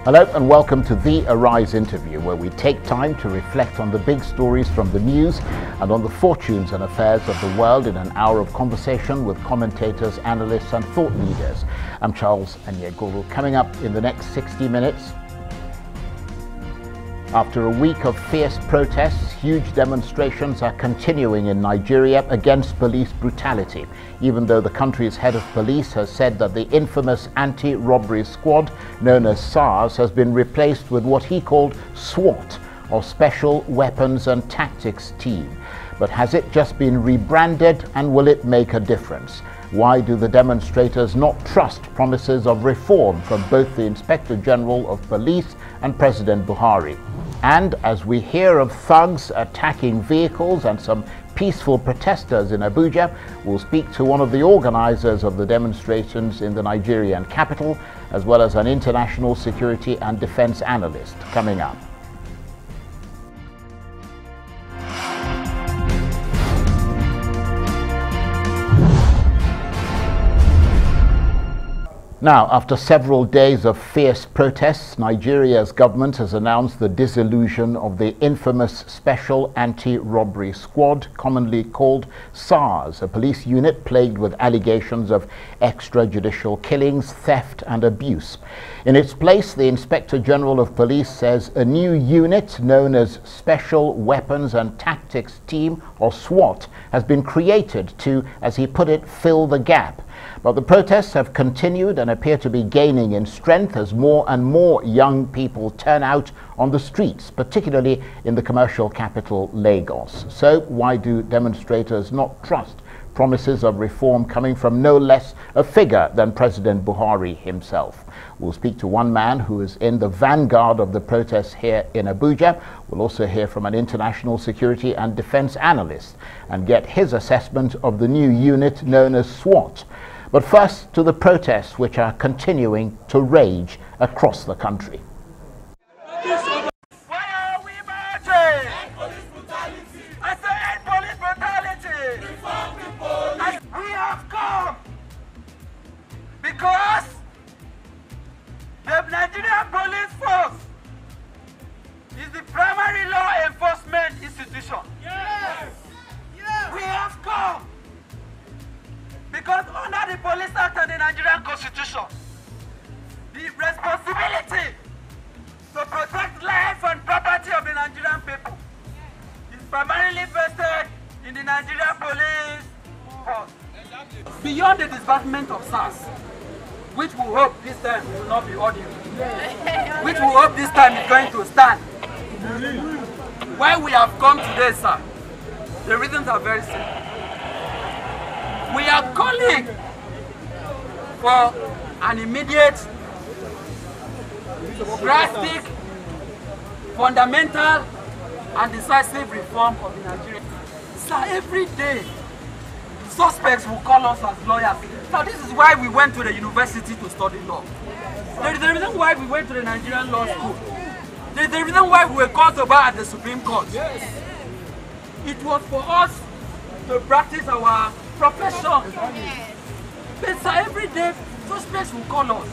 Hello and welcome to the Arise interview, where we take time to reflect on the big stories from the news and on the fortunes and affairs of the world in an hour of conversation with commentators, analysts and thought leaders. I'm Charles Onyekwelu. Coming up in the next 60 minutes, after a week of fierce protests, huge demonstrations are continuing in Nigeria against police brutality, even though the country's head of police has said that the infamous anti-robbery squad, known as SARS, has been replaced with what he called SWAT, or Special Weapons and Tactics Team. But has it just been rebranded, and will it make a difference? Why do the demonstrators not trust promises of reform from both the Inspector General of Police and President Buhari? And as we hear of thugs attacking vehicles and some peaceful protesters in Abuja, we'll speak to one of the organizers of the demonstrations in the Nigerian capital, as well as an international security and defense analyst, coming up. Now, after several days of fierce protests, Nigeria's government has announced the dissolution of the infamous Special Anti-Robbery Squad, commonly called SARS, a police unit plagued with allegations of extrajudicial killings, theft and abuse. In its place, the Inspector General of Police says a new unit known as Special Weapons and Tactics Team, or SWAT, has been created to, as he put it, fill the gap. But the protests have continued and appear to be gaining in strength as more and more young people turn out on the streets, particularly in the commercial capital, Lagos. So why do demonstrators not trust promises of reform coming from no less a figure than President Buhari himself? We'll speak to one man who is in the vanguard of the protests here in Abuja. We'll also hear from an international security and defense analyst and get his assessment of the new unit known as SWAT. But first, to the protests which are continuing to rage across the country. Why are we marching? End police brutality. I say end police brutality. Reform the police. We have come because the Nigerian police force is the primary law enforcement institution. Yes. Yes. We have come because under the Police Act and the Nigerian Constitution, the responsibility to protect life and property of the Nigerian people is primarily vested in the Nigerian police force. Beyond the disbursement of SARS, which we hope this time will not be audio, which we hope this time is going to stand. Why we have come today, sir, the reasons are very simple. We are calling for an immediate, drastic, fundamental and decisive reform of the Nigerian. Sir, every day, suspects will call us as lawyers. So this is why we went to the university to study law. There is the reason why we went to the Nigerian law school. There is the reason why we were called to bar at the Supreme Court. It was for us to practice our profession. But sir, every day, suspects will call us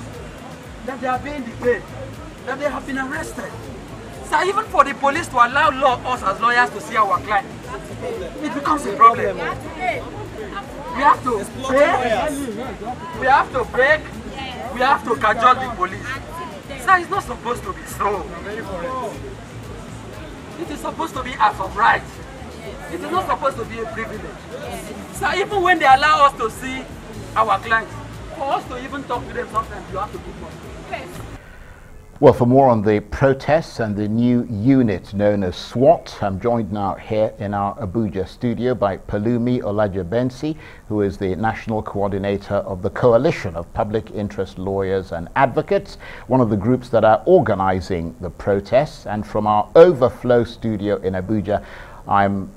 that they are being detained, that they have been arrested. So even for the police to allow us as lawyers to see our clients, it becomes a problem. We have to pay, we have to break, we have to cajole the police. Sir, it's not supposed to be so. It is supposed to be as of right. It is not supposed to be a privilege. So even when they allow us to see our clients, for us to even talk to them, sometimes you have to give money. Well, for more on the protests and the new unit known as SWAT, I'm joined now here in our Abuja studio by Pelumi Olajengbesi, who is the national coordinator of the Coalition of Public Interest Lawyers and Advocates, one of the groups that are organizing the protests. And from our Overflow studio in Abuja, I'm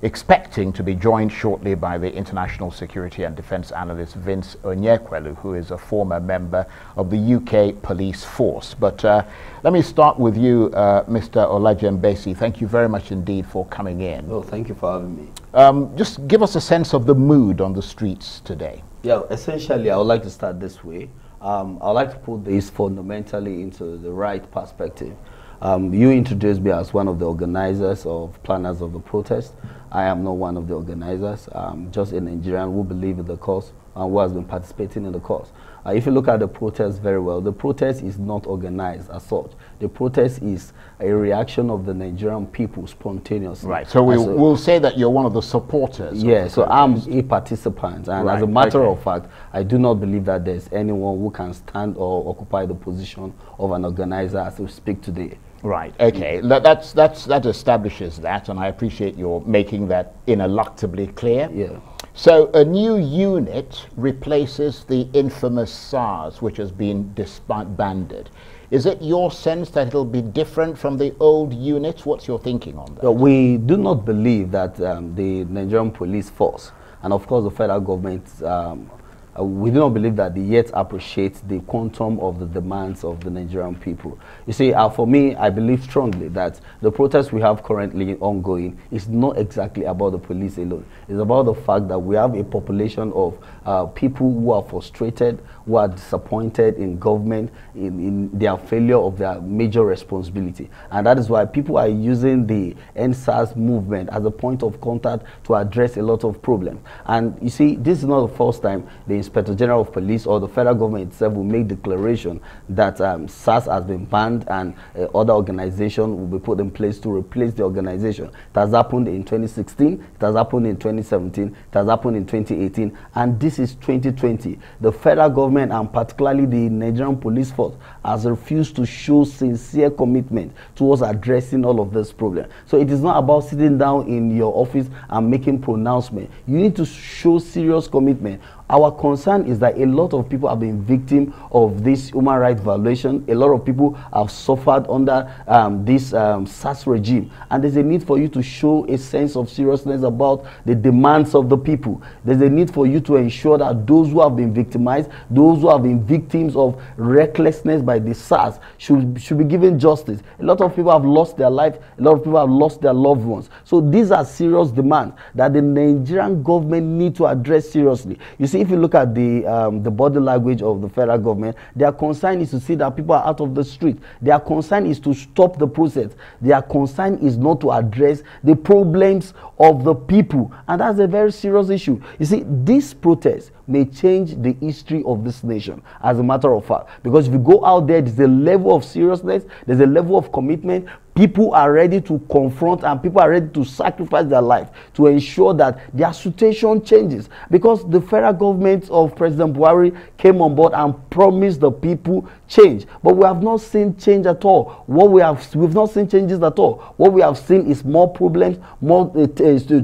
expecting to be joined shortly by the international security and defense analyst Vince Onyekwelu, who is a former member of the UK police force. But let me start with you, Mr. Olajengbesi. Thank you very much indeed for coming in. Oh, thank you for having me. Just give us a sense of the mood on the streets today. Yeah, essentially, I would like to start this way. I'd like to put this fundamentally into the right perspective. You introduced me as one of the organizers of planners of the protest. I am not one of the organizers. I'm just a Nigerian who believes in the cause and who has been participating in the cause. If you look at the protest very well, the protest is not organized as such. The protest is a reaction of the Nigerian people spontaneously. Right, so we'll say that you're one of the supporters. Yeah, so I'm a participant, and as a matter of fact, I do not believe that there's anyone who can stand or occupy the position of an organizer as we speak today. Right, okay, that establishes that, and I appreciate your making that ineluctably clear. Yeah. So a new unit replaces the infamous SARS, which has been disbanded. Is it your sense that it'll be different from the old units? What's your thinking on that? We do not believe that the Nigerian police force, and of course the federal government, we do not believe that they yet appreciate the quantum of the demands of the Nigerian people. You see, for me, I believe strongly that the protest we have currently ongoing is not exactly about the police alone. It's about the fact that we have a population of people who are frustrated, who are disappointed in government, in their failure of their major responsibility. And that is why people are using the SARS movement as a point of contact to address a lot of problems. And you see, this is not the first time the Inspector General of Police or the federal government itself will make declaration that SARS has been banned and other organization will be put in place to replace the organization. It has happened in 2016, it has happened in 2017, it has happened in 2018, and this is 2020. The federal government and particularly the Nigerian police force has refused to show sincere commitment towards addressing all of this problem. So it is not about sitting down in your office and making pronouncement. You need to show serious commitment. Our concern is that a lot of people have been victims of this human rights violation. A lot of people have suffered under this SARS regime. And there's a need for you to show a sense of seriousness about the demands of the people. There's a need for you to ensure that those who have been victimized, those who have been victims of recklessness by the SARS should be given justice. A lot of people have lost their life. A lot of people have lost their loved ones. So these are serious demands that the Nigerian government need to address seriously. You see, if you look at the body language of the federal government, their concern is to see that people are out of the street. Their concern is to stop the process. Their concern is not to address the problems of the people. And that's a very serious issue. You see, this protest may change the history of this nation, as a matter of fact. Because if you go out there, there's a level of seriousness, there's a level of commitment. People are ready to confront and people are ready to sacrifice their life to ensure that their situation changes. Because the federal government of President Buhari came on board and promised the people change. But we have not seen change at all. We've not seen changes at all. What we have seen is more problems, more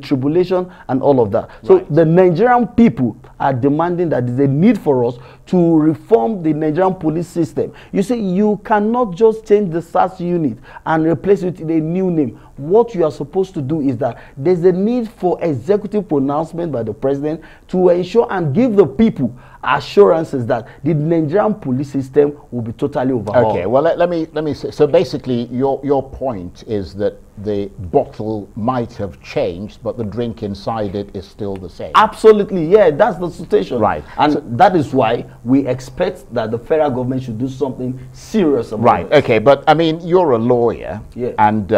tribulation and all of that. So the Nigerian people are demanding that there's a need for us to reform the Nigerian police system. You see, you cannot just change the SARS unit and replace it with a new name. What you are supposed to do is that there's a need for executive pronouncement by the president to ensure and give the people assurances that the Nigerian police system will be totally overhauled. Okay, well, let me say, so basically your point is that the bottle might have changed, but the drink inside it is still the same. Absolutely, yeah, that's the situation. Right. And so that is why we expect that the federal government should do something serious about it. Okay, but I mean, you're a lawyer, yeah, and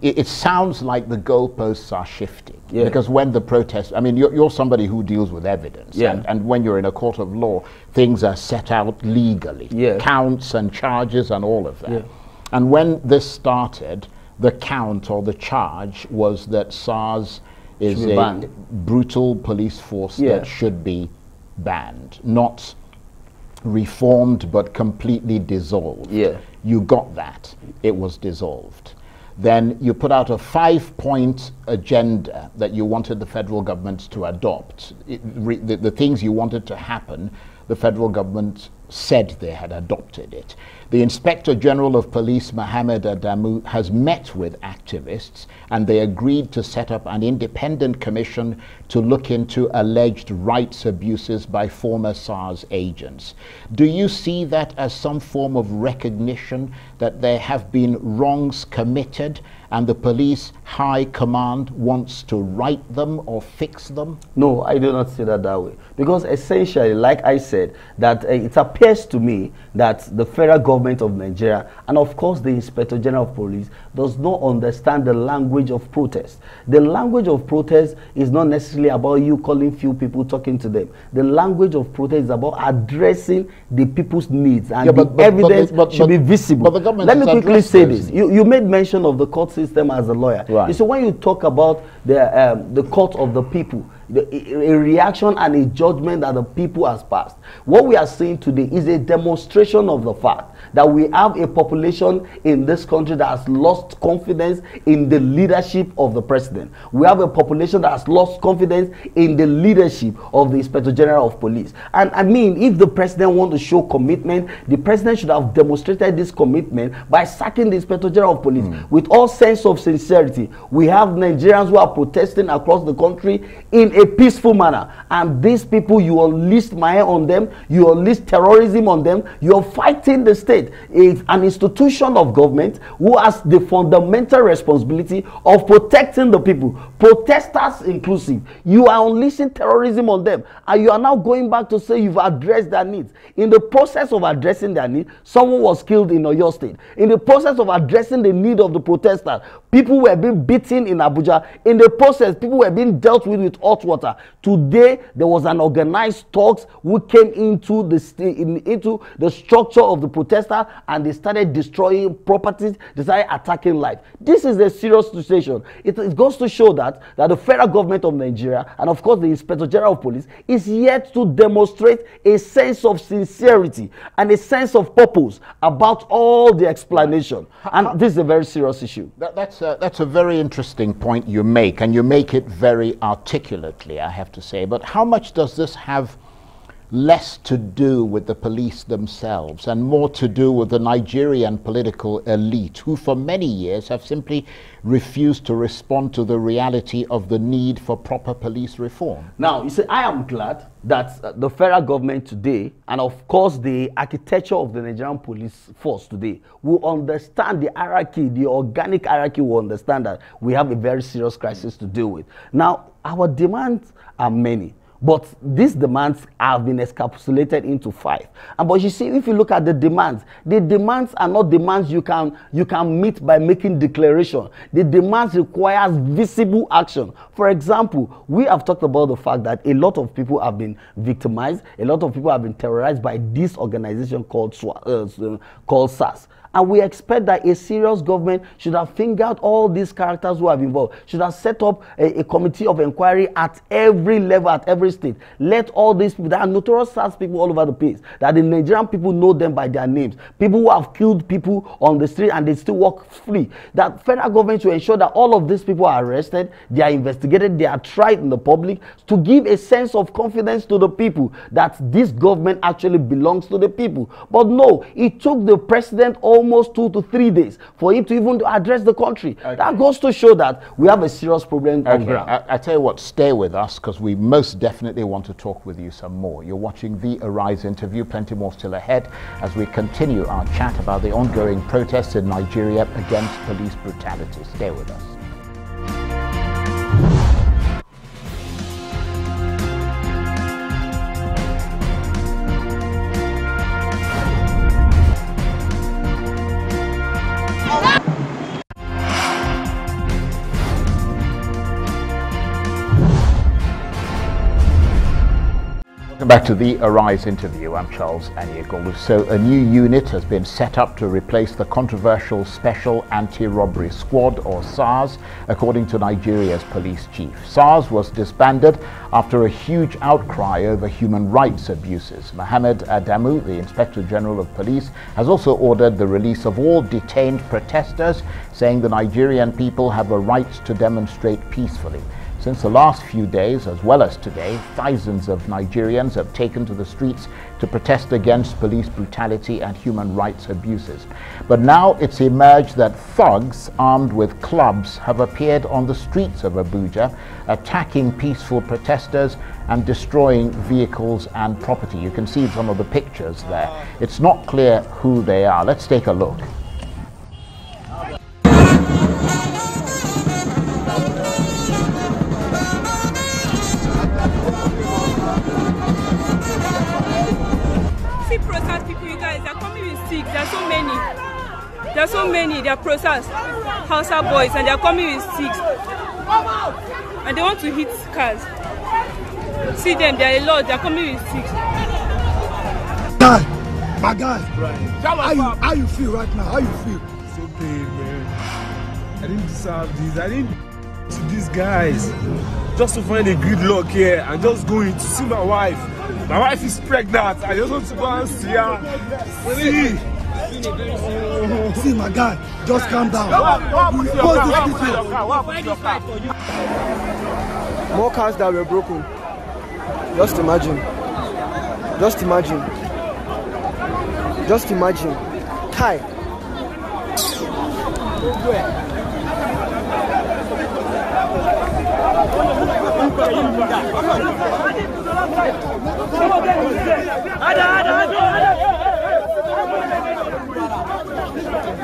it sounds like the goalposts are shifting. Yeah. Because when the protest, I mean, you're somebody who deals with evidence, yeah, and when you're in a court of law, things are set out legally, yeah, counts and charges and all of that. Yeah. And when this started, the count or the charge was that SARS is a brutal police force, yeah, that should be banned, not reformed but completely dissolved. Yeah. You got that. It was dissolved. Then you put out a 5-point agenda that you wanted the federal government to adopt. The things you wanted to happen, the federal government said they had adopted it. The Inspector General of Police, Mohammed Adamu, has met with activists and they agreed to set up an independent commission to look into alleged rights abuses by former SARS agents. Do you see that as some form of recognition that there have been wrongs committed and the police high command wants to right them or fix them? No, I do not see that way. Because essentially, like I said, that it's a appears to me that the federal government of Nigeria, and of course the Inspector General of Police, does not understand the language of protest. The language of protest is not necessarily about you calling few people, talking to them. The language of protest is about addressing the people's needs, and the evidence should be visible. Let me quickly say this. You made mention of the court system as a lawyer. Right. So when you talk about the court of the people, a reaction and a judgment that the people has passed, what we are seeing today is a demonstration of the fact that we have a population in this country that has lost confidence in the leadership of the president. We have a population that has lost confidence in the leadership of the Inspector General of Police. And I mean, if the president wants to show commitment, the president should have demonstrated this commitment by sacking the Inspector General of Police. With all sense of sincerity, we have Nigerians who are protesting across the country in a peaceful manner, and these people, you unleashed mire on them, you unleashed terrorism on them, you are fighting the state. It's an institution of government who has the fundamental responsibility of protecting the people, protesters inclusive. You are unleashing terrorism on them, and you are now going back to say you've addressed their needs. In the process of addressing their needs, someone was killed in Oyo State. In the process of addressing the need of the protesters, people were being beaten in Abuja. In the process, people were being dealt with hot water. Today, there was an organized talks who came into the structure of the protester, and they started destroying properties, they started attacking life. This is a serious situation. It goes to show that the federal government of Nigeria, and of course the Inspector General of Police, is yet to demonstrate a sense of sincerity and a sense of purpose about all the explanation. And this is a very serious issue. That's a very interesting point you make, and you make it very articulately, I have to say. But how much does this have less to do with the police themselves and more to do with the Nigerian political elite, who for many years have simply refused to respond to the reality of the need for proper police reform? Now, you see, I am glad that the federal government today, and of course the architecture of the Nigerian police force today, will understand the hierarchy, the organic hierarchy, will understand that we have a very serious crisis to deal with. Now, our demands are many, but these demands have been encapsulated into 5. But you see, if you look at the demands are not demands you can meet by making declaration. The demands requires visible action. For example, we have talked about the fact that a lot of people have been victimized, a lot of people have been terrorized by this organization called SARS. And we expect that a serious government should have fingered all these characters who have involved, should have set up a committee of inquiry at every level, at every state. Let all these people, there are notorious SARS people all over the place, that the Nigerian people know them by their names. People who have killed people on the street and they still walk free. That federal government should ensure that all of these people are arrested, they are investigated, they are tried in the public, to give a sense of confidence to the people that this government actually belongs to the people. But no, it took the president almost 2 to 3 days for him to even address the country. Okay. That goes to show that we have a serious problem on ground. I tell you what, stay with us, because we most definitely want to talk with you some more. You're watching the Arise interview. Plenty more still ahead as we continue our chat about the ongoing protests in Nigeria against police brutality. Stay with us. Back to the Arise interview. I'm Charles Onyekwelu. So a new unit has been set up to replace the controversial Special Anti-Robbery Squad, or SARS, according to Nigeria's police chief. SARS was disbanded after a huge outcry over human rights abuses. Mohammed Adamu, the Inspector General of Police, has also ordered the release of all detained protesters, saying the Nigerian people have a right to demonstrate peacefully. Since the last few days, as well as today, thousands of Nigerians have taken to the streets to protest against police brutality and human rights abuses. But now it's emerged that thugs armed with clubs have appeared on the streets of Abuja, attacking peaceful protesters and destroying vehicles and property. You can see some of the pictures there. It's not clear who they are. Let's take a look. guys, they're coming with six. There are so many. There are so many. They are protesters, Hausa boys, and they are coming with six. And they want to hit cars. See them, they are a lot. They are coming with six. Guy, my guy, how you feel right now? How you feel? So pain, man. I didn't deserve this. I didn't to these guys. Just to find a good luck here and just going to see my wife. My wife is pregnant. I just want to go and see her. See, my guy, just calm down. More cars that were broken. Just imagine. Just imagine. Just imagine. Kai.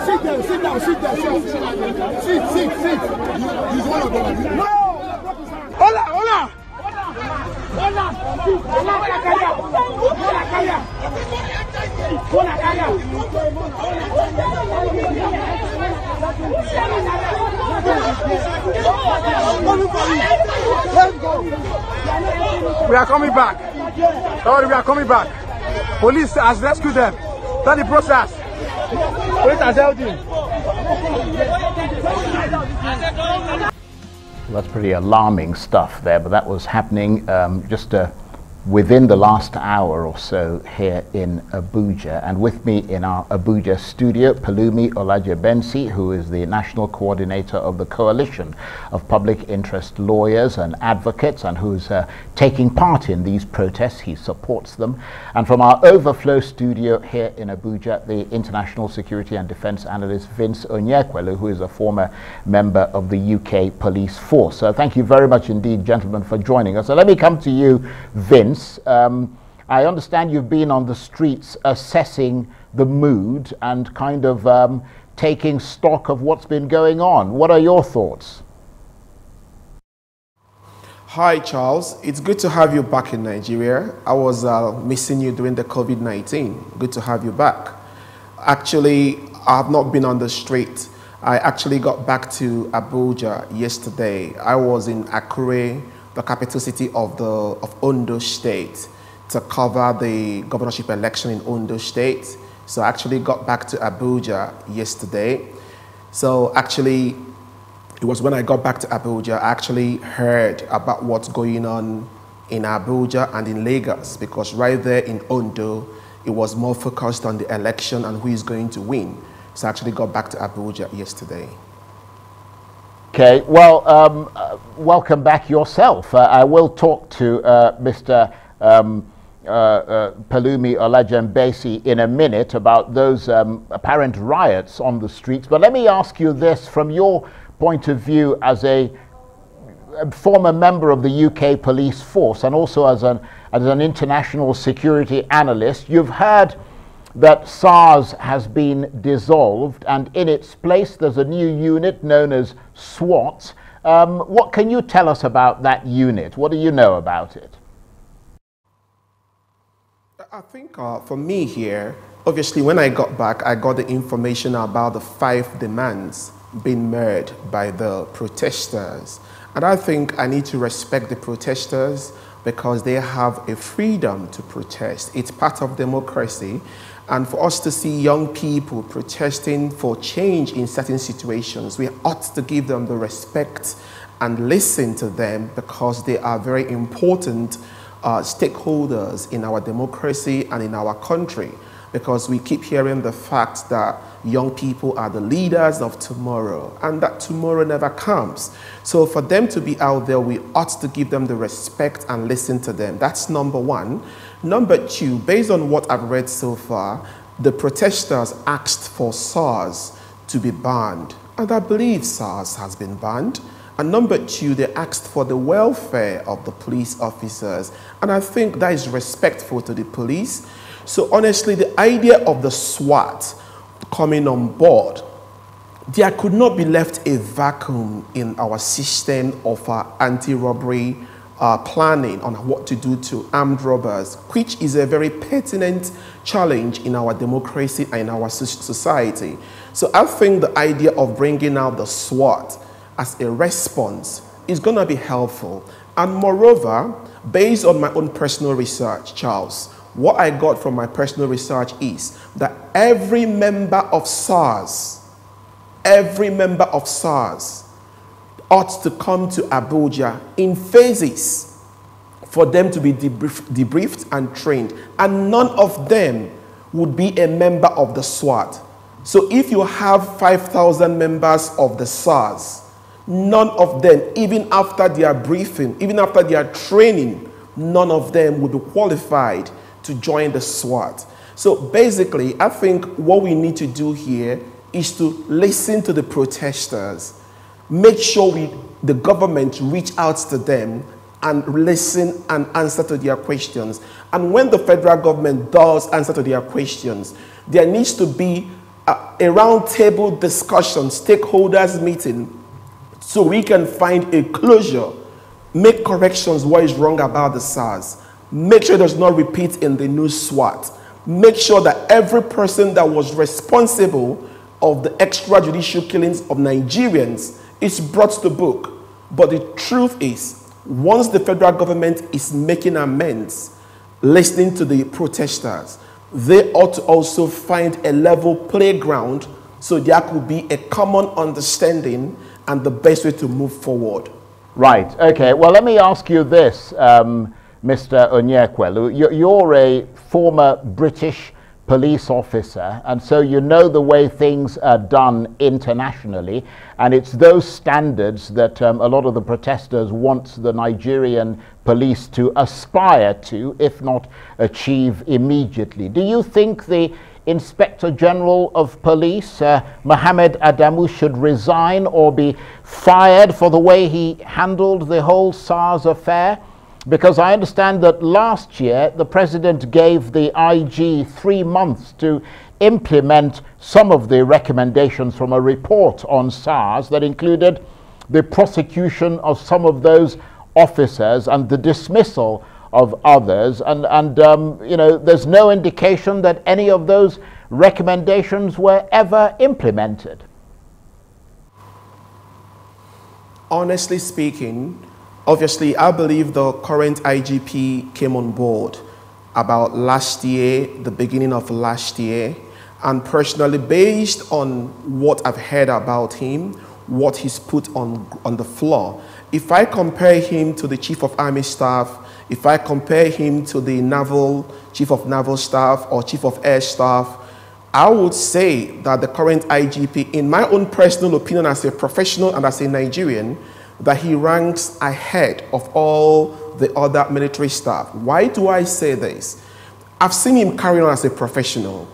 Sit down, sit down, sit down, sit. He's one of them. No! Hola, hola! We are coming back. Sorry, we are coming back. Police has rescued them. That's the process. Police has held him. That's pretty alarming stuff there, but that was happening just within the last hour or so here in Abuja. And with me in our Abuja studio, Pelumi Olajengbesi, who is the national coordinator of the Coalition of Public Interest Lawyers and Advocates, and who's taking part in these protests. He supports them. And from our overflow studio here in Abuja, the international security and defense analyst Vince Onyekwelu, who is a former member of the UK police force. So thank you very much indeed, gentlemen, for joining us. So let me come to you, Vince. I understand you've been on the streets assessing the mood and kind of taking stock of what's been going on. What are your thoughts? Hi, Charles. It's good to have you back in Nigeria. I was missing you during the COVID-19. Good to have you back. Actually, I have not been on the street. I actually got back to Abuja yesterday. I was in Akure, the capital city of Ondo State, to cover the governorship election in Ondo State. So I actually got back to Abuja yesterday. So actually, it was when I got back to Abuja, I actually heard about what's going on in Abuja and in Lagos, because right there in Ondo, it was more focused on the election and who is going to win. So I actually got back to Abuja yesterday. Okay, well, welcome back yourself. I will talk to Mr. Pelumi Olajengbesi in a minute about those apparent riots on the streets. But let me ask you this from your point of view as a former member of the UK police force and also as an international security analyst. You've heard that SARS has been dissolved, and in its place there's a new unit known as SWAT. What can you tell us about that unit? What do you know about it? I think for me here, obviously when I got back, I got the information about the 5 demands being made by the protesters. And I think I need to respect the protesters because they have a freedom to protest. It's part of democracy. And for us to see young people protesting for change in certain situations, we ought to give them the respect and listen to them because they are very important stakeholders in our democracy and in our country. Because we keep hearing the fact that young people are the leaders of tomorrow and that tomorrow never comes. So for them to be out there, we ought to give them the respect and listen to them. That's number one. Number two, based on what I've read so far, the protesters asked for SARS to be banned. And I believe SARS has been banned. And number two, they asked for the welfare of the police officers. And I think that is respectful to the police. So honestly, the idea of the SWAT coming on board, there could not be left a vacuum in our system of anti-robbery planning on what to do to armed robbers, which is a very pertinent challenge in our democracy and in our society. So I think the idea of bringing out the SWAT as a response is going to be helpful. And moreover, based on my own personal research, Charles, what I got from my personal research is that every member of SARS ought to come to Abuja in phases for them to be debriefed and trained. And none of them would be a member of the SWAT. So if you have 5,000 members of the SARS, none of them, even after their briefing, even after their training, none of them would be qualified to join the SWAT. So basically, I think what we need to do here is to listen to the protesters, make sure the government reach out to them and listen and answer to their questions. And when the federal government does answer to their questions, there needs to be a round table discussion, stakeholders meeting, so we can find a closure, make corrections what is wrong about the SARS, make sure it does not repeat in the new SWAT, make sure that every person that was responsible of the extrajudicial killings of Nigerians is brought to book. But the truth is, once the federal government is making amends, listening to the protesters, they ought to also find a level playground so there could be a common understanding and the best way to move forward. Right, okay. Well, let me ask you this, Mr. Onyekwelu. You're a former British police officer, and so you know the way things are done internationally, and it's those standards that a lot of the protesters want the Nigerian police to aspire to, if not achieve immediately. Do you think the Inspector General of Police, Mohammed Adamu, should resign or be fired for the way he handled the whole SARS affair? Because I understand that last year the president gave the IG 3 months to implement some of the recommendations from a report on SARS that included the prosecution of some of those officers and the dismissal of others. And you know, there's no indication that any of those recommendations were ever implemented. Honestly speaking, obviously, I believe the current IGP came on board about last year, the beginning of last year. And personally, based on what I've heard about him, what he's put on the floor, if I compare him to the Chief of Army Staff, if I compare him to the Chief of Naval Staff or Chief of Air Staff, I would say that the current IGP, in my own personal opinion as a professional and as a Nigerian, that he ranks ahead of all the other military staff. Why do I say this? I've seen him carry on as a professional.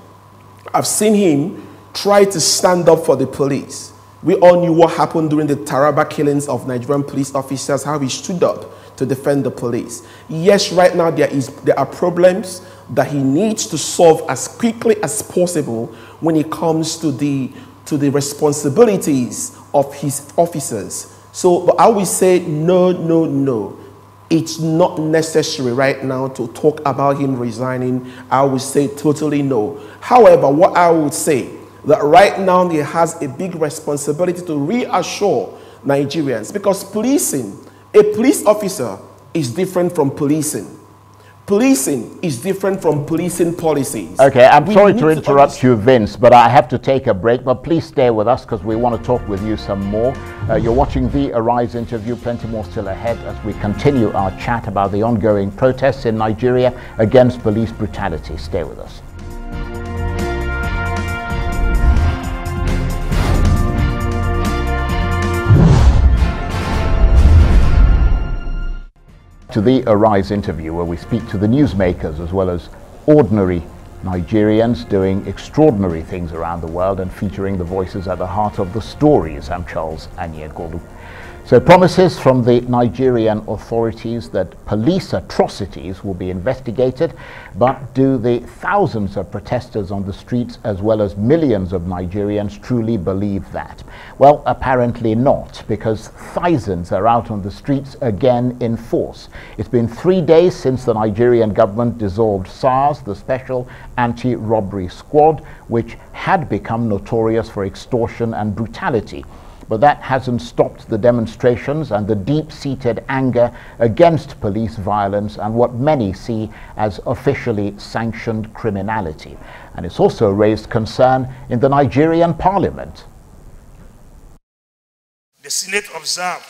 I've seen him try to stand up for the police. We all knew what happened during the Taraba killings of Nigerian police officers, how he stood up to defend the police. Yes, right now there are problems that he needs to solve as quickly as possible when it comes to the responsibilities of his officers. So, but I will say no. It's not necessary right now to talk about him resigning. I would say totally no. However, what I would say, that right now he has a big responsibility to reassure Nigerians, because policing, a police officer is different from policing. Policing is different from policing policies. Okay, I'm sorry to interrupt you, Vince, but I have to take a break. But please stay with us because we want to talk with you some more. You're watching the Arise interview. Plenty more still ahead as we continue our chat about the ongoing protests in Nigeria against police brutality. Stay with us. To the Arise interview, where we speak to the newsmakers as well as ordinary Nigerians doing extraordinary things around the world and featuring the voices at the heart of the stories. I'm Charles Onyekwelu. So promises from the Nigerian authorities that police atrocities will be investigated, but do the thousands of protesters on the streets as well as millions of Nigerians truly believe that? Well, apparently not, because thousands are out on the streets again in force. It's been 3 days since the Nigerian government dissolved SARS, the Special Anti-Robbery Squad, which had become notorious for extortion and brutality. But that hasn't stopped the demonstrations and the deep-seated anger against police violence and what many see as officially sanctioned criminality. And it's also raised concern in the Nigerian parliament. The Senate observed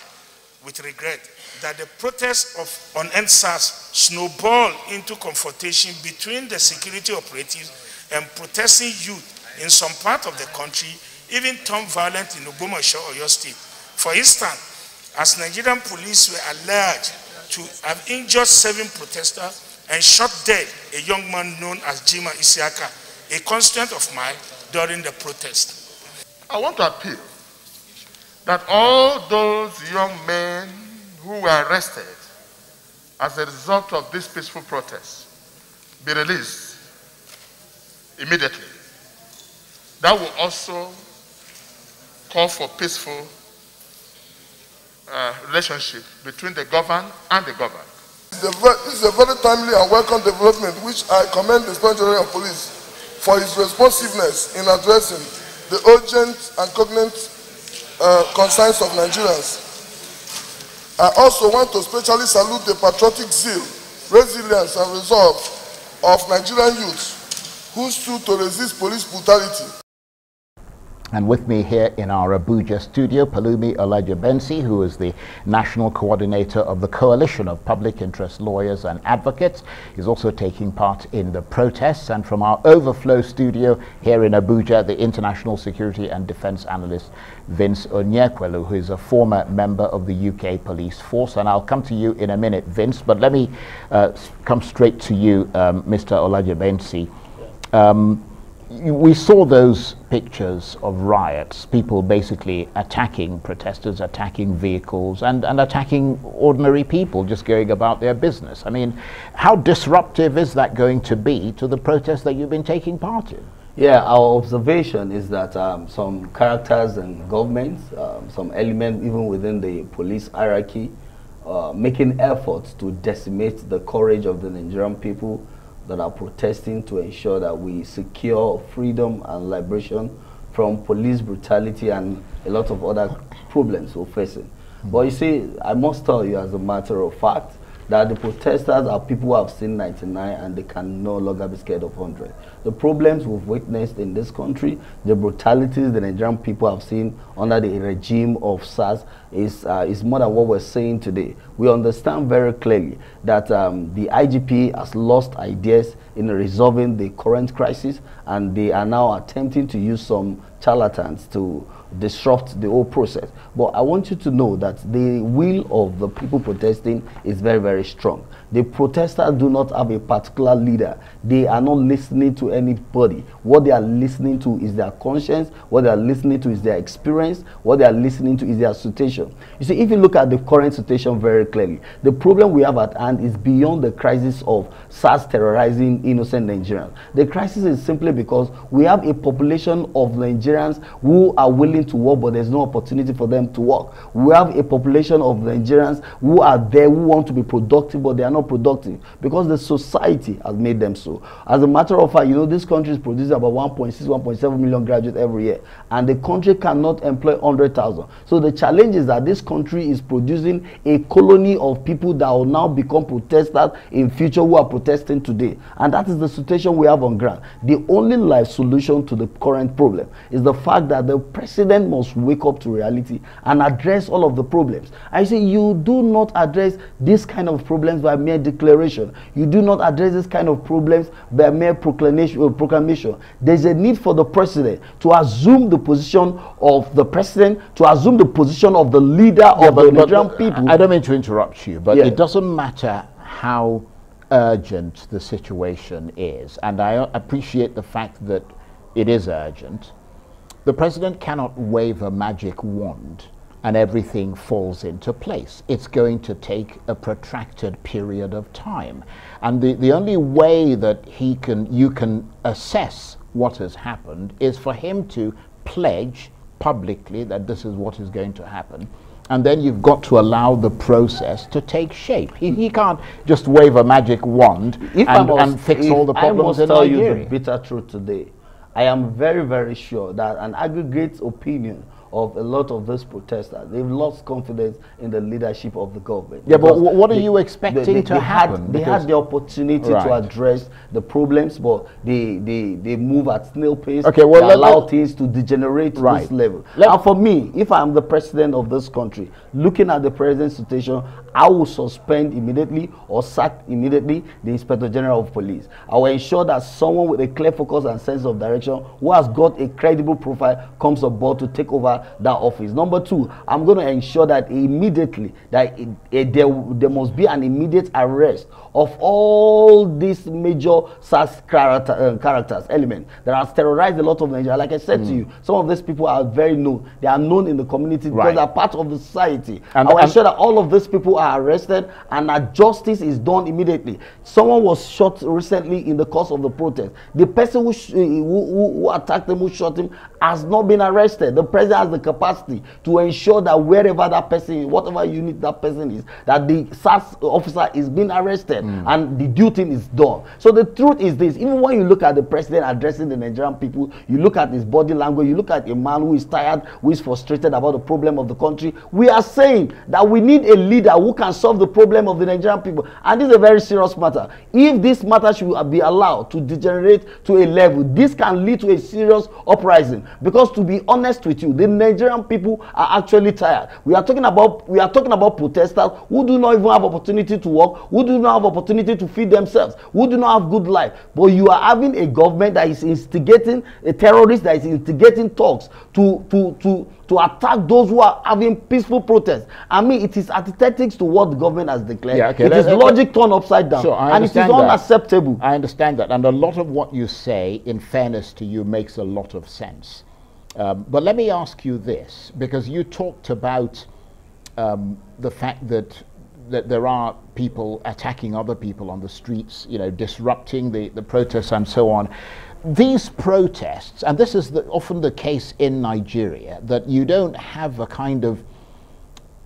with regret that the protests of unending SARS snowballed into confrontation between the security operatives and protesting youth in some part of the country, even turned violent in Abuja, Oyo State. For instance, as Nigerian police were alleged to have injured 7 protesters and shot dead a young man known as Jima Isiaka, a constituent of mine, during the protest. I want to appeal that all those young men who were arrested as a result of this peaceful protest be released immediately. That will also call for peaceful relationship between the governed and the governed. This is a very timely and welcome development, which I commend the Inspector General of Police for his responsiveness in addressing the urgent and cognate concerns of Nigerians. I also want to specially salute the patriotic zeal, resilience, and resolve of Nigerian youths who stood to resist police brutality. And with me here in our Abuja studio, Pelumi Olajengbesi, who is the National Coordinator of the Coalition of Public Interest Lawyers and Advocates. He's also taking part in the protests. And from our overflow studio here in Abuja, the International Security and Defense Analyst Vince Onyekwelu, who is a former member of the UK Police Force. And I'll come to you in a minute, Vince, but let me come straight to you, Mr. Olajengbesi. We saw those pictures of riots, people basically attacking protesters, attacking vehicles, and attacking ordinary people just going about their business. I mean, how disruptive is that going to be to the protests that you've been taking part in? Yeah, our observation is that some characters and governments, some elements even within the police hierarchy, making efforts to decimate the courage of the Nigerian people that are protesting to ensure that we secure freedom and liberation from police brutality and a lot of other problems we're facing. But you see, I must tell you as a matter of fact that the protesters are people who have seen 99 and they can no longer be scared of 100. The problems we've witnessed in this country, the brutalities the Nigerian people have seen under the regime of SARS is more than what we're saying today. We understand very clearly that the IGP has lost ideas in resolving the current crisis, and they are now attempting to use some charlatans to disrupt the whole process. But I want you to know that the will of the people protesting is very, very strong. The protesters do not have a particular leader. They are not listening to anybody. What they are listening to is their conscience. What they are listening to is their experience. What they are listening to is their situation. You see, if you look at the current situation very clearly, the problem we have at hand is beyond the crisis of SARS terrorizing innocent Nigerians. The crisis is simply because we have a population of Nigerians who are willing to work, but there's no opportunity for them to work. We have a population of Nigerians who are there, who want to be productive, but they are not productive because the society has made them so. As a matter of fact, you know, this country is producing about 1.6, 1.7 million graduates every year, and the country cannot employ 100,000. So the challenge is that this country is producing a colony of people that will now become protesters in future who are protesting today. And that is the situation we have on ground. The only life solution to the current problem is the fact that the president must wake up to reality and address all of the problems. I say you do not address this kind of problems by mere declaration. You do not address this kind of problems by mere proclamation. There's a need for the president to assume the position of the president, to assume the position of the leader of the Nigerian people. I don't mean to interrupt you, but it doesn't matter how urgent the situation is, and I appreciate the fact that it is urgent. The president cannot wave a magic wand and everything falls into place. It's going to take a protracted period of time. And the only way that you can assess what has happened is for him to pledge publicly that this is what is going to happen. And then you've got to allow the process to take shape. He can't just wave a magic wand and fix all the problems in Nigeria. I must tell you the bitter truth today. I am very, very sure that an aggregate opinion of a lot of those protesters, they've lost confidence in the leadership of the government. Yeah, but what are you expecting to happen? They had the opportunity to address the problems, but they move at snail pace. Okay, well, they allow things to degenerate to this level. And for me, if I'm the president of this country, looking at the present situation, I will suspend immediately or sack immediately the Inspector General of Police. I will ensure that someone with a clear focus and sense of direction, who has got a credible profile, comes aboard to take over that office. Number two, I'm going to ensure that immediately that there must be an immediate arrest of all these major SARS characters, elements that have terrorized a lot of Nigeria. Like I said to you, some of these people are very known. They are known in the community because they are part of the society. I will ensure that all of these people are arrested and that justice is done immediately. Someone was shot recently in the course of the protest. The person who attacked him, who shot him, has not been arrested. The president has the capacity to ensure that wherever that person is, whatever unit that person is, that the SARS officer is being arrested and the due thing is done. So the truth is this: even when you look at the president addressing the Nigerian people, you look at his body language, you look at a man who is tired, who is frustrated about the problem of the country. We are saying that we need a leader who can solve the problem of the Nigerian people, and this is a very serious matter. If this matter should be allowed to degenerate to a level, this can lead to a serious uprising. Because to be honest with you, the Nigerian people are actually tired. We are talking about protesters who do not even have opportunity to work, who do not have opportunity to feed themselves, who do not have good life. But you are having a government that is instigating a terrorist, that is instigating talks to attack those who are having peaceful protests. I mean, it is antithetics to what the government has declared. Yeah, okay. It is logic turned upside down. Sure, and it is unacceptable. I understand that. And a lot of what you say, in fairness to you, makes a lot of sense. But let me ask you this, because you talked about the fact that there are people attacking other people on the streets, you know, disrupting the protests and so on. These protests, and this is often the case in Nigeria, that you don't have a kind of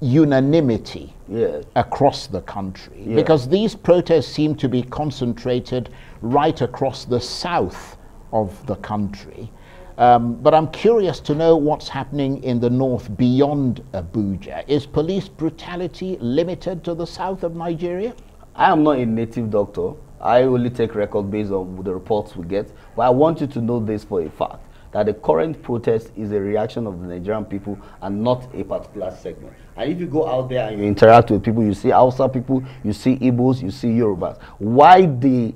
unanimity across the country, because these protests seem to be concentrated right across the south of the country. But I'm curious to know what's happening in the north beyond Abuja. Is police brutality limited to the south of Nigeria? I am not a native doctor. I only take record based on the reports we get. But I want you to know this for a fact, that the current protest is a reaction of the Nigerian people and not a particular segment. And if you go out there and you interact with people, you see Hausa people, you see Igbos, you see Yorubas. Why the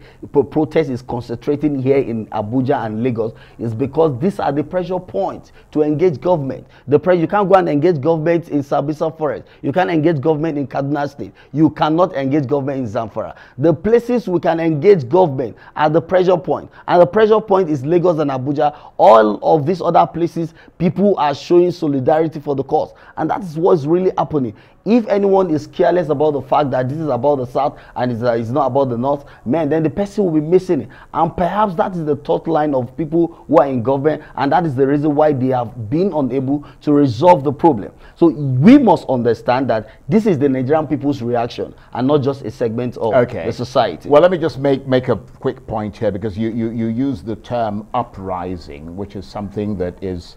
protest is concentrating here in Abuja and Lagos is because these are the pressure points to engage government. You can't go and engage government in Sambisa Forest. You can't engage government in Kaduna State. You cannot engage government in Zamfara. The places we can engage government are the pressure point. And the pressure point is Lagos and Abuja. All of these other places, people are showing solidarity for the cause. And that is what's really happening. If anyone is careless about the fact that this is about the south and it's not about the north, man, then the person will be missing it. And perhaps that is the thought line of people who are in government, and that is the reason why they have been unable to resolve the problem. So we must understand that this is the Nigerian people's reaction and not just a segment of the society. Well, let me just make a quick point here, because you use the term uprising, which is something that is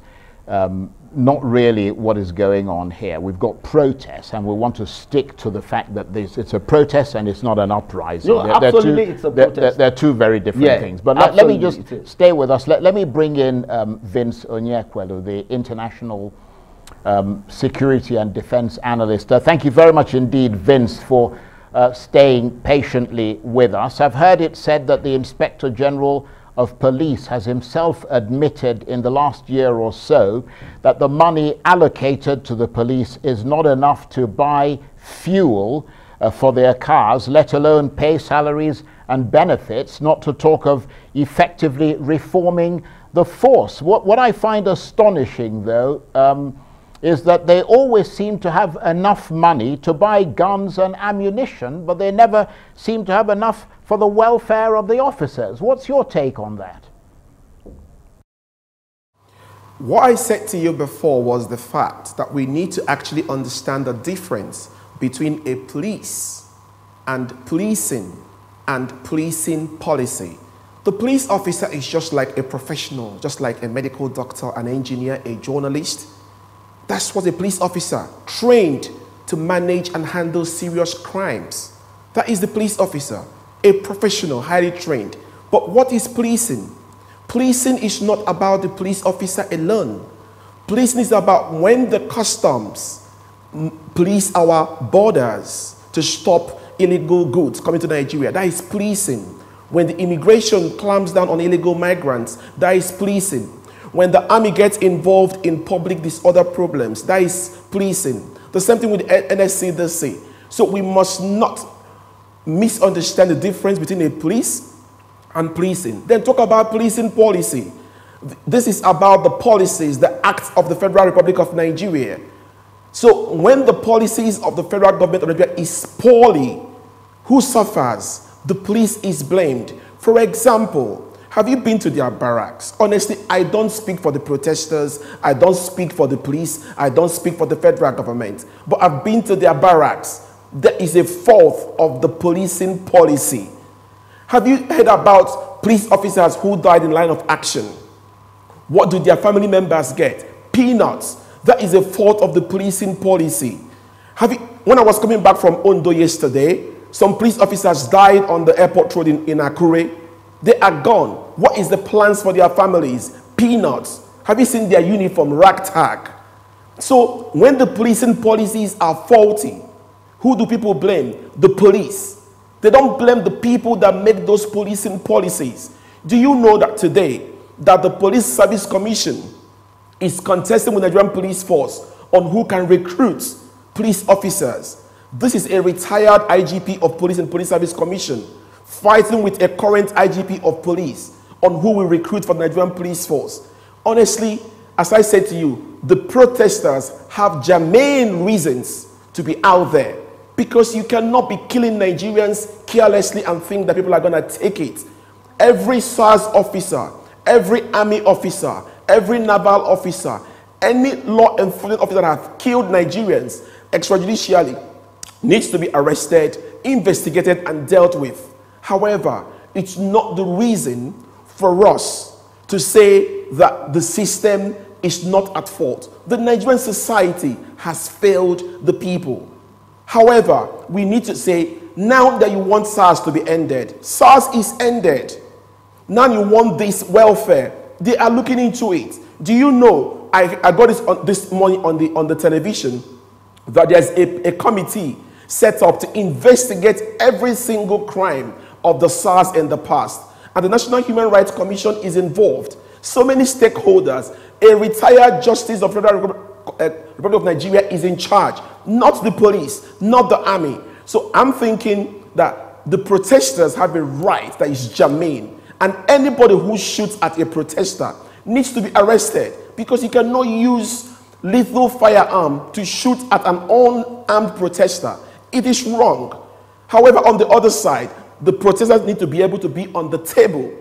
not really what is going on here. We've got protests, and we want to stick to the fact that it's a protest and it's not an uprising. No, absolutely, it's a protest. They're two very different things. But let me just stay with us. Let me bring in Vince Onyekwelu, the international security and defense analyst. Thank you very much indeed, Vince, for staying patiently with us. I've heard it said that the Inspector General of Police has himself admitted in the last year or so that the money allocated to the police is not enough to buy fuel for their cars, let alone pay salaries and benefits, not to talk of effectively reforming the force. What I find astonishing, though, is that they always seem to have enough money to buy guns and ammunition, but they never seem to have enough for the welfare of the officers. What's your take on that? What I said to you before was the fact that we need to actually understand the difference between a police and policing policy. The police officer is just like a professional, just like a medical doctor, an engineer, a journalist. That's what a police officer, trained to manage and handle serious crimes. That is the police officer, a professional, highly trained. But what is policing? Policing is not about the police officer alone. Policing is about when the customs police our borders to stop illegal goods coming to Nigeria. That is policing. When the immigration clamps down on illegal migrants, that is policing. When the army gets involved in public disorder problems, that is policing. The same thing with NSCDC. So we must not misunderstand the difference between a police and policing. Then talk about policing policy. This is about the policies, the acts of the Federal Republic of Nigeria. So when the policies of the federal government of Nigeria is poorly, who suffers? The police is blamed. For example, have you been to their barracks? Honestly, I don't speak for the protesters. I don't speak for the police. I don't speak for the federal government. But I've been to their barracks. There is a fault of the policing policy. Have you heard about police officers who died in line of action? What do their family members get? Peanuts. That is a fault of the policing policy. When I was coming back from Ondo yesterday, some police officers died on the airport road in Akure. They are gone. What is the plans for their families? Peanuts. Have you seen their uniform? Ragtag. So when the policing policies are faulty, who do people blame? The police. They don't blame the people that make those policing policies. Do you know that today, that the Police Service Commission is contesting with the Nigerian Police Force on who can recruit police officers? This is a retired IGP of Police and Police Service Commission fighting with a current IGP of Police on who will recruit for the Nigerian Police Force. Honestly, as I said to you, the protesters have germane reasons to be out there, because you cannot be killing Nigerians carelessly and think that people are going to take it. Every SARS officer, every army officer, every naval officer, any law enforcement officer that have killed Nigerians extrajudicially needs to be arrested, investigated, and dealt with. However, it's not the reason for us to say that the system is not at fault. The Nigerian society has failed the people. However, we need to say, now that you want SARS to be ended, SARS is ended. Now you want this welfare. They are looking into it. Do you know, I got this morning on the television, that there's a committee set up to investigate every single crime of the SARS in the past. And the National Human Rights Commission is involved. So many stakeholders. A retired justice of the Federal Republic of Nigeria is in charge. Not the police, not the army. So I'm thinking that the protesters have a right that is germane. And anybody who shoots at a protester needs to be arrested, because you cannot use lethal firearm to shoot at an unarmed protester. It is wrong. However, on the other side, the protesters need to be able to be on the table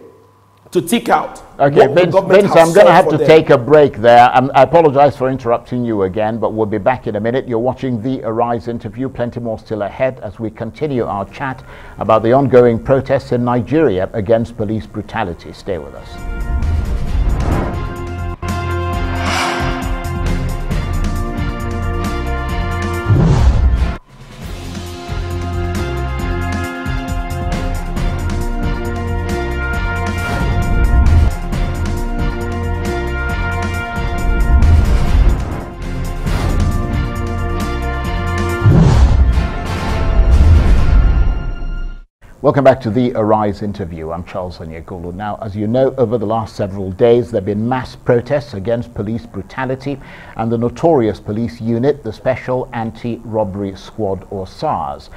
to tick out. Okay, Vince, I'm going to have to take a break there. I apologize for interrupting you again, but we'll be back in a minute. You're watching the Arise interview. Plenty more still ahead as we continue our chat about the ongoing protests in Nigeria against police brutality. Stay with us. Welcome back to the Arise interview. I'm Charles Onyekwelu. Now, as you know, over the last several days, there have been mass protests against police brutality and the notorious police unit, the Special Anti-Robbery Squad, or SARS.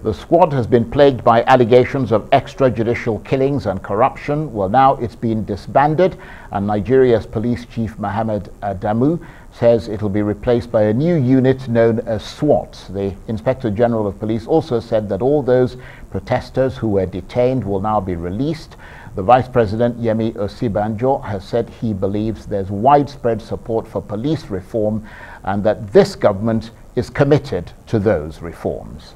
The squad has been plagued by allegations of extrajudicial killings and corruption. Well, now it's been disbanded, and Nigeria's police chief Mohammed Adamu says it will be replaced by a new unit known as SWAT. The Inspector General of Police also said that all those protesters who were detained will now be released. The Vice President, Yemi Osibanjo, has said he believes there's widespread support for police reform and that this government is committed to those reforms.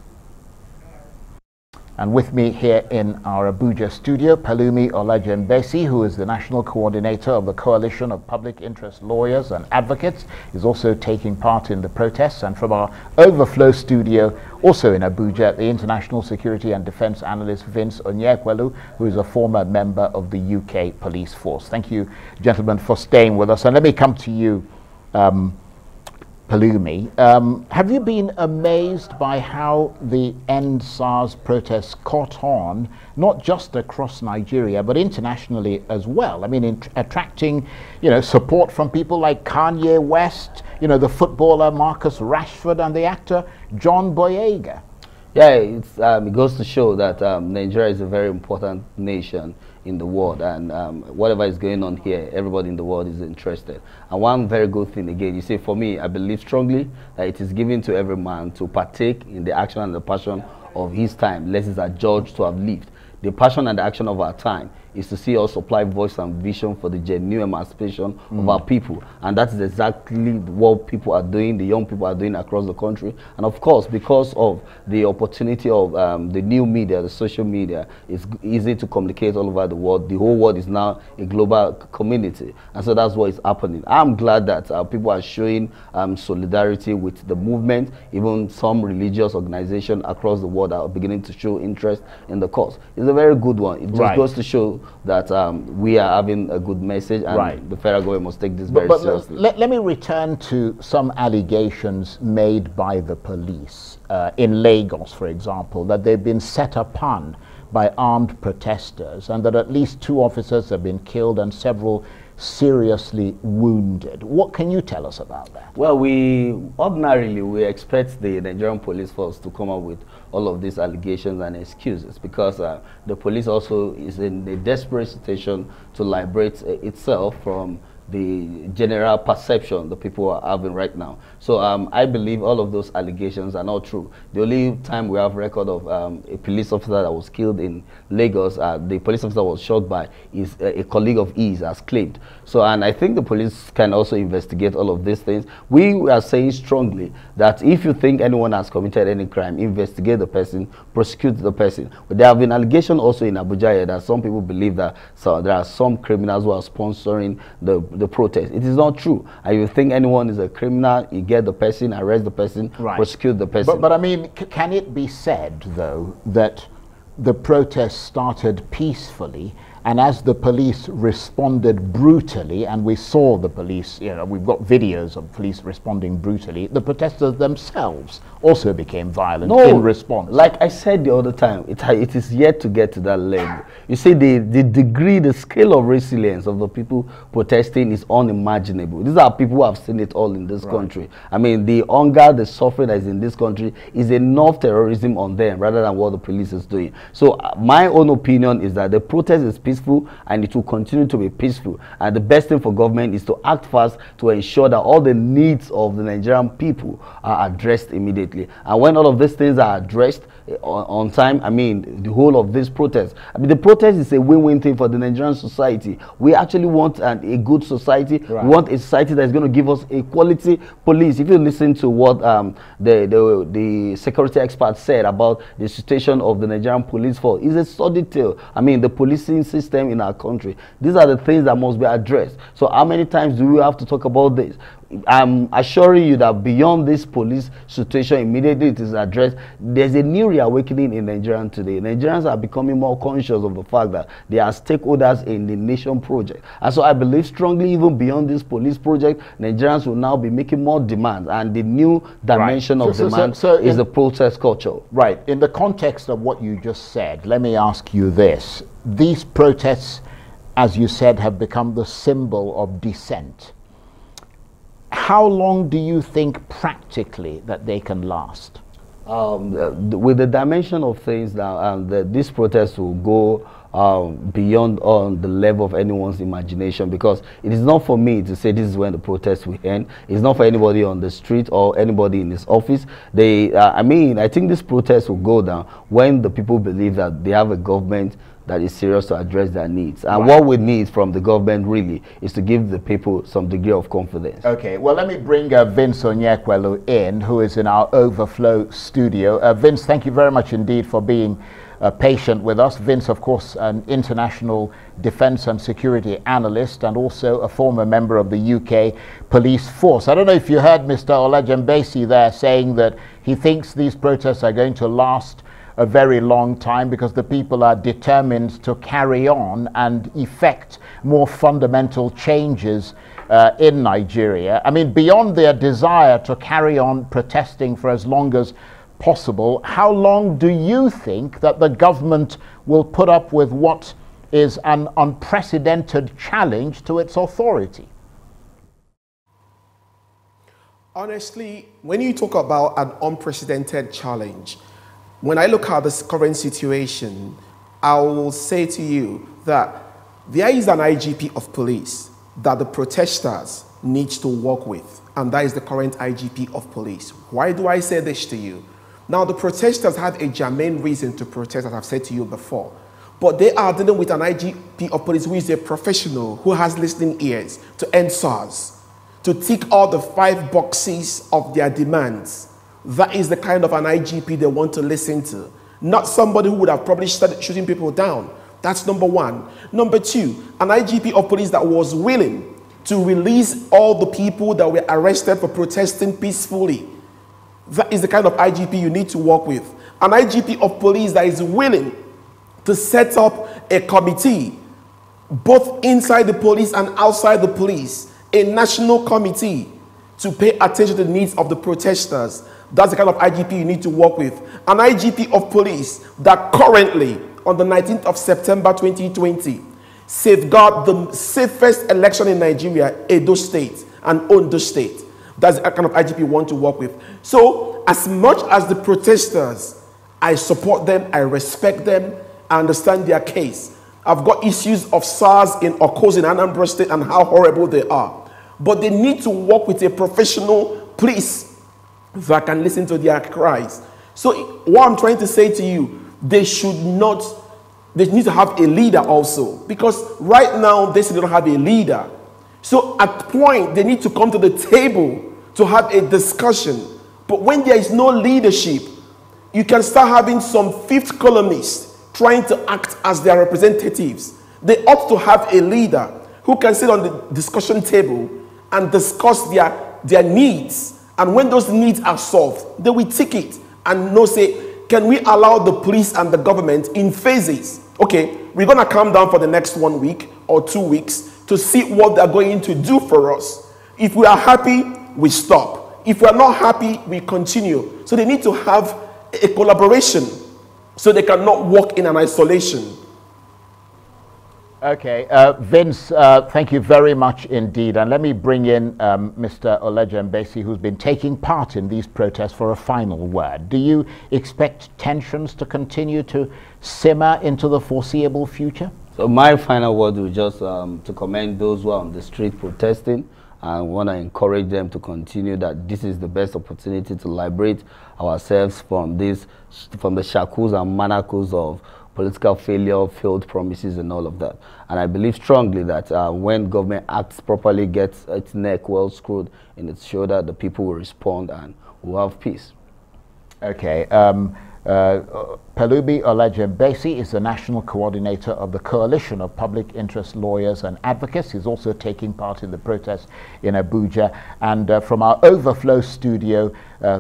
And with me here in our Abuja studio, Pelumi Olajengbesi, who is the National Coordinator of the Coalition of Public Interest Lawyers and Advocates, is also taking part in the protests. And from our overflow studio, also in Abuja, the International Security and Defense Analyst Vince Onyekwelu, who is a former member of the UK Police Force. Thank you, gentlemen, for staying with us. And let me come to you, Pelumi, have you been amazed by how the End SARS protests caught on, not just across Nigeria, but internationally as well? I mean, attracting, support from people like Kanye West, the footballer Marcus Rashford, and the actor John Boyega. Yeah, it goes to show that Nigeria is a very important nation in the world, and whatever is going on here, everybody in the world is interested. And one very good thing, again, you see, for me, I believe strongly that it is given to every man to partake in the action and the passion of his time, lest it's adjudged to have lived. The passion and the action of our time is to see us supply voice and vision for the genuine emancipation of our people. And that is exactly what people are doing, the young people are doing across the country. And of course, because of the opportunity of the new media, the social media, it's easy to communicate all over the world. The whole world is now a global community. And so that's what is happening. I'm glad that people are showing solidarity with the movement. Even some religious organizations across the world are beginning to show interest in the cause. It's a very good one. It just goes to show that we are having a good message, and the federal government must take this very seriously. Let me return to some allegations made by the police in Lagos, for example, that they've been set upon by armed protesters and that at least 2 officers have been killed and several seriously wounded. What can you tell us about that? Well, ordinarily we expect the Nigerian police force to come up with all of these allegations and excuses, because the police also is in a desperate situation to liberate itself from the general perception the people are having right now. So I believe all of those allegations are not true. The only time we have record of a police officer that was killed in Lagos, the police officer was shot by is a colleague of his, as claimed. So, and I think the police can also investigate all of these things. We are saying strongly that if you think anyone has committed any crime, investigate the person, prosecute the person. But there have been allegations also in Abuja here that some people believe that there are some criminals who are sponsoring the protest. It is not true. And you think anyone is a criminal, you get the person, arrest the person, prosecute the person. But I mean, can it be said, though, that the protest started peacefully, and as the police responded brutally, and we saw the police, we've got videos of police responding brutally, the protesters themselves also became violent in response? Like I said the other time, it is yet to get to that level. You see, the degree, the scale of resilience of the people protesting is unimaginable. These are people who have seen it all in this country. I mean, the hunger, the suffering that is in this country is enough terrorism on them rather than what the police is doing. So my own opinion is that the protest is peaceful and it will continue to be peaceful. And the best thing for government is to act fast to ensure that all the needs of the Nigerian people are addressed immediately. And when all of these things are addressed on time, I mean, the whole of this protest, I mean, the protest is a win-win thing for the Nigerian society. We actually want a good society. We want a society that is going to give us a quality police. If you listen to what the security experts said about the situation of the Nigerian police force, it's a solid tale. I mean, the policing system in our country, these are the things that must be addressed. So how many times do we have to talk about this? I'm assuring you that beyond this police situation, immediately it is addressed, there's a new reawakening in Nigeria today. Nigerians are becoming more conscious of the fact that they are stakeholders in the nation project. And so I believe strongly, even beyond this police project, Nigerians will now be making more demands, and the new dimension of demand is the protest culture. Right. In the context of what you just said, let me ask you this. These protests, as you said, have become the symbol of dissent. How long do you think practically that they can last? With the dimension of things now, this protest will go beyond on the level of anyone's imagination, because it is not for me to say this is when the protest will end. It's not for anybody on the street or anybody in his office. I think this protest will go down when the people believe that they have a government that is serious to address their needs. And what we need from the government really is to give the people some degree of confidence. Okay, well, let me bring Vince Onyekwelu in, who is in our Overflow studio. Vince, thank you very much indeed for being patient with us. Vince, of course, an international defense and security analyst and also a former member of the UK police force. I don't know if you heard Mr. Olajengbesi there saying that he thinks these protests are going to last a very long time because the people are determined to carry on and effect more fundamental changes in Nigeria. I mean, beyond their desire to carry on protesting for as long as possible, how long do you think that the government will put up with what is an unprecedented challenge to its authority? Honestly, when you talk about an unprecedented challenge, when I look at this current situation, I will say to you that there is an IGP of police that the protesters need to work with, and that is the current IGP of police. Why do I say this to you? Now, the protesters had a germane reason to protest, as I've said to you before, but they are dealing with an IGP of police who is a professional, who has listening ears to end SARS, to tick all the 5 boxes of their demands. That is the kind of an IGP they want to listen to, not somebody who would have probably started shooting people down. That's number one. Number two, an IGP of police that was willing to release all the people that were arrested for protesting peacefully. That is the kind of IGP you need to work with. An IGP of police that is willing to set up a committee, both inside the police and outside the police, a national committee to pay attention to the needs of the protesters. That's the kind of IGP you need to work with. An IGP of police that currently, on the 19th of September 2020, safeguard the safest election in Nigeria, Edo State and Ondo State. That's the kind of IGP you want to work with. So, as much as the protesters, I support them, I respect them, I understand their case. I've got issues of SARS in Okos in Anambra State and how horrible they are. But they need to work with a professional police that can listen to their cries. So what I'm trying to say to you, they need to have a leader also. Because right now, they still don't have a leader. So at point, they need to come to the table to have a discussion. But when there is no leadership, you can start having some fifth columnists trying to act as their representatives. They ought to have a leader who can sit on the discussion table and discuss their needs. And when those needs are solved, they will tick it and say, can we allow the police and the government in phases? Okay, we're going to calm down for the next 1 week or 2 weeks to see what they're going to do for us. If we are happy, we stop. If we are not happy, we continue. So they need to have a collaboration so they cannot work in an isolation. Okay, Vince, thank you very much indeed. And let me bring in Mr. Olajengbesi, who's been taking part in these protests, for a final word. Do you expect tensions to continue to simmer into the foreseeable future? So my final word is just to commend those who are on the street protesting. I want to encourage them to continue, that this is the best opportunity to liberate ourselves from the shackles and manacles of political failure, failed promises and all of that. And I believe strongly that when government acts properly, gets its neck well screwed in its shoulder, the people will respond and we'll have peace. Okay. Pelumi Olajengbesi is the national coordinator of the Coalition of Public Interest Lawyers and Advocates. He's also taking part in the protests in Abuja. And from our Overflow studio,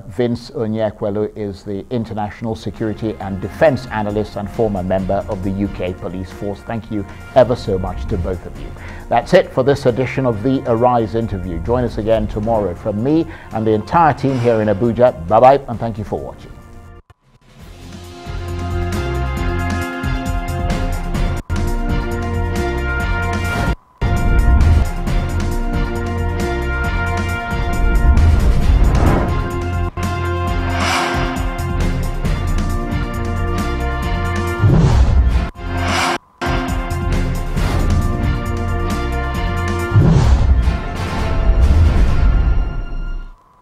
Vince Onyekwelu is the international security and defense analyst and former member of the UK police force. Thank you ever so much to both of you. That's it for this edition of the Arise interview. Join us again tomorrow. From me and the entire team here in Abuja, bye-bye and thank you for watching.